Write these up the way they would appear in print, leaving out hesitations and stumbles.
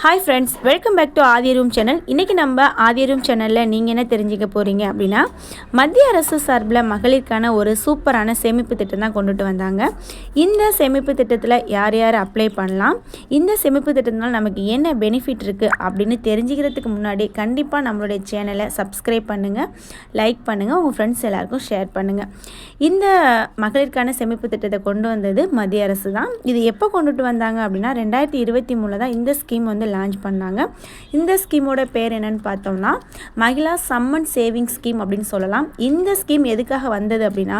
Hi friends, welcome back to Aadhi room channel. இன்றைக்கி நம்ம ஆதி room சேனலில் நீங்கள் என்ன தெரிஞ்சுக்க போகிறீங்க அப்படின்னா, மத்திய அரசு சார்பில் மகளிருக்கான ஒரு சூப்பரான சேமிப்பு திட்டம் தான் கொண்டுட்டு வந்தாங்க. இந்த சேமிப்பு திட்டத்தில் யார் யார் அப்ளை பண்ணலாம், இந்த சேமிப்பு திட்டத்தினால் நமக்கு என்ன பெனிஃபிட் இருக்குது அப்படின்னு தெரிஞ்சுக்கிறதுக்கு முன்னாடி கண்டிப்பாக நம்மளுடைய சேனலை சப்ஸ்கிரைப் பண்ணுங்கள், லைக் பண்ணுங்கள், உங்கள் ஃப்ரெண்ட்ஸ் எல்லாருக்கும் ஷேர் பண்ணுங்கள். இந்த மகளிருக்கான சேமிப்பு திட்டத்தை கொண்டு வந்தது மத்திய அரசு தான். இது எப்போ கொண்டுட்டு வந்தாங்க அப்படின்னா 2023 தான் இந்த ஸ்கீம் வந்து லான்ச் பண்ணாங்க. இந்த ஸ்கீமோட பேர் என்னன்னு பார்த்தோம்னா மகிழா சம்மன் சேவிங் ஸ்கீம் அப்படின்னு சொல்லலாம். இந்த ஸ்கீம் எதுக்காக வந்தது அப்படின்னா,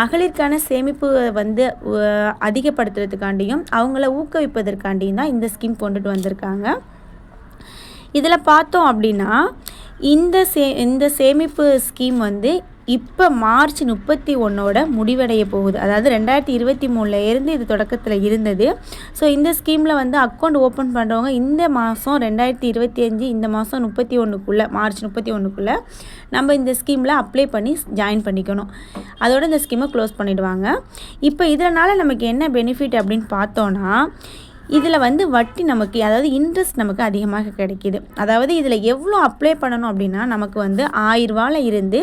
மகளிருக்கான சேமிப்பு வந்து அதிகப்படுத்துறதுக்காண்டியும் அவங்கள ஊக்குவிப்பதற்காண்டியும் தான் இந்த ஸ்கீம் கொண்டுட்டு வந்திருக்காங்க. இதில் பார்த்தோம் அப்படின்னா இந்த சேமிப்பு ஸ்கீம் வந்து இப்போ மார்ச் 31 முடிவடைய போகுது. அதாவது 2023 இருந்து இது தொடக்கத்தில் இருந்தது. ஸோ இந்த ஸ்கீமில் வந்து அக்கௌண்ட் ஓப்பன் பண்ணுறவங்க இந்த மாதம் 2025 இந்த மாதம் 31 மார்ச் 31 நம்ம இந்த ஸ்கீமில் அப்ளை பண்ணி ஜாயின் பண்ணிக்கணும். அதோட இந்த ஸ்கீமை க்ளோஸ் பண்ணிவிடுவாங்க. இப்போ இதனால் நமக்கு என்ன பெனிஃபிட் அப்படின்னு பார்த்தோன்னா, இதில் வந்து வட்டி நமக்கு, அதாவது இன்ட்ரெஸ்ட் நமக்கு அதிகமாக கிடைக்கிது. அதாவது இதில் எவ்வளோ அப்ளை பண்ணணும் அப்படின்னா, நமக்கு வந்து 1000 ரூபாயில் இருந்து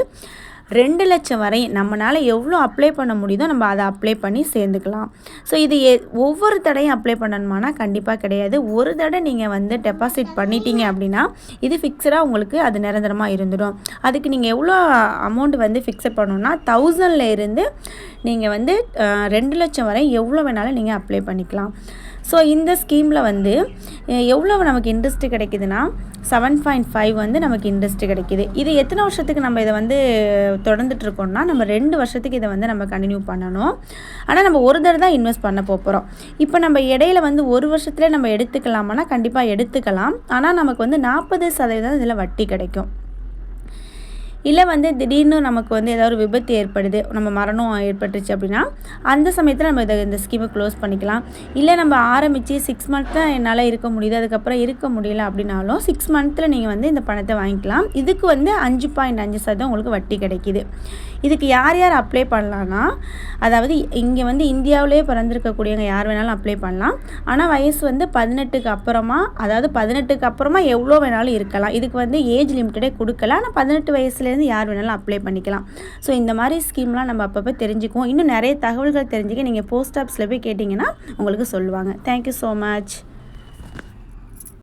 2 லட்சம் வரை நம்மளால் எவ்வளோ அப்ளை பண்ண முடியுதோ நம்ம அதை அப்ளை பண்ணி சேர்ந்துக்கலாம். ஸோ இது ஒவ்வொரு தடையும் அப்ளை பண்ணணுமானா கண்டிப்பாக கிடையாது. ஒரு தடவை நீங்கள் வந்து டெபாசிட் பண்ணிட்டீங்க அப்படின்னா இது ஃபிக்ஸடாக உங்களுக்கு அது நிரந்தரமாக இருந்துடும். அதுக்கு நீங்கள் எவ்வளோ அமௌண்ட் வந்து ஃபிக்ஸட் பண்ணணும்னா 1000 இருந்து நீங்கள் வந்து 2 லட்சம் வரை எவ்வளோ வேணாலும் நீங்கள் அப்ளை பண்ணிக்கலாம். ஸோ இந்த ஸ்கீமில் வந்து எவ்வளோ நமக்கு இன்ட்ரெஸ்ட்டு கிடைக்குதுன்னா 7.5 வந்து நமக்கு இன்ட்ரெஸ்ட்டு கிடைக்கிது. இது எத்தனை வருஷத்துக்கு நம்ம இதை வந்து தொடர்ந்துட்டுருக்கோம்னா, நம்ம 2 வருஷத்துக்கு இதை வந்து நம்ம கண்டினியூ பண்ணணும். ஆனால் நம்ம ஒரு தடவை தான் இன்வெஸ்ட் பண்ண போகிறோம். இப்போ நம்ம இடையில வந்து 1 வருஷத்துலேயே நம்ம எடுத்துக்கலாமானா கண்டிப்பாக எடுத்துக்கலாம். ஆனால் நமக்கு வந்து 40% இதில் வட்டி கிடைக்கும். இல்லை வந்து திடீர்னு நமக்கு வந்து ஏதாவது ஒரு விபத்து ஏற்படுது, நம்ம மரணம் ஏற்பட்டுருச்சு அப்படின்னா அந்த சமயத்தில் நம்ம இந்த ஸ்கீமை க்ளோஸ் பண்ணிக்கலாம். இல்லை நம்ம ஆரம்பித்து 6 மந்த் தான் என்னால் இருக்க முடியுது, அதுக்கப்புறம் இருக்க முடியல அப்படின்னாலும் 6 மந்த்தில் நீங்கள் வந்து இந்த பணத்தை வாங்கிக்கலாம். இதுக்கு வந்து 5.5% உங்களுக்கு வட்டி கிடைக்கிது. இதுக்கு யார் யார் அப்ளை பண்ணலான்னா, அதாவது இங்கே வந்து இந்தியாவிலே பிறந்திருக்கக்கூடியவங்க யார் வேணாலும் அப்ளை பண்ணலாம். ஆனால் வயசு வந்து 18க்கு அப்புறமா, அதாவது 18க்கு அப்புறமா எவ்வளோ வேணாலும் இருக்கலாம். இதுக்கு வந்து ஏஜ் லிமிட்டடே கொடுக்கல. ஆனால் 18 வயசுலேருந்து யார் வேணாலும் அப்ளை பண்ணிக்கலாம். ஸோ இந்த மாதிரி ஸ்கீம்லாம் நம்ம அப்பப்போ தெரிஞ்சுக்குவோம். இன்னும் நிறைய தகவல்கள் தெரிஞ்சுக்க நீங்கள் போஸ்ட் ஆஃபீஸில் போய் கேட்டிங்கன்னா உங்களுக்கு சொல்லுவாங்க. Thank you so much.